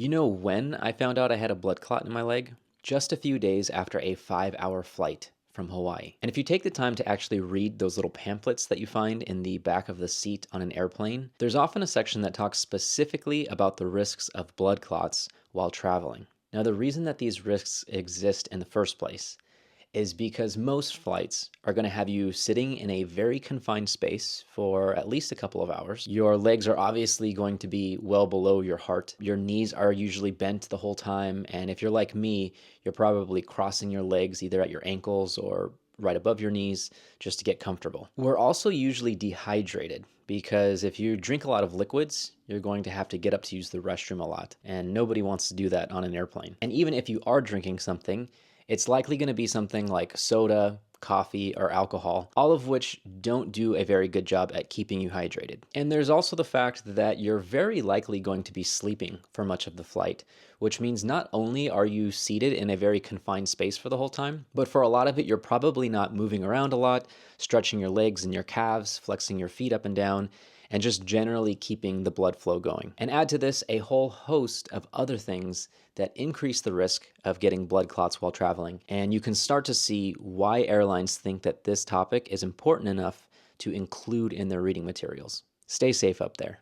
You know when I found out I had a blood clot in my leg? Just a few days after a 5 hour flight from Hawaii. And if you take the time to actually read those little pamphlets that you find in the back of the seat on an airplane, there's often a section that talks specifically about the risks of blood clots while traveling. Now, the reason that these risks exist in the first place is because most flights are going to have you sitting in a very confined space for at least a couple of hours. Your legs are obviously going to be well below your heart. Your knees are usually bent the whole time. And if you're like me, you're probably crossing your legs either at your ankles or right above your knees just to get comfortable. We're also usually dehydrated because if you drink a lot of liquids, you're going to have to get up to use the restroom a lot. And nobody wants to do that on an airplane. And even if you are drinking something, it's likely going to be something like soda, coffee, or alcohol, all of which don't do a very good job at keeping you hydrated. And there's also the fact that you're very likely going to be sleeping for much of the flight, which means not only are you seated in a very confined space for the whole time, but for a lot of it, you're probably not moving around a lot, stretching your legs and your calves, flexing your feet up and down, and just generally keeping the blood flow going. And add to this a whole host of other things that increase the risk of getting blood clots while traveling. And you can start to see why airlines think that this topic is important enough to include in their reading materials. Stay safe up there.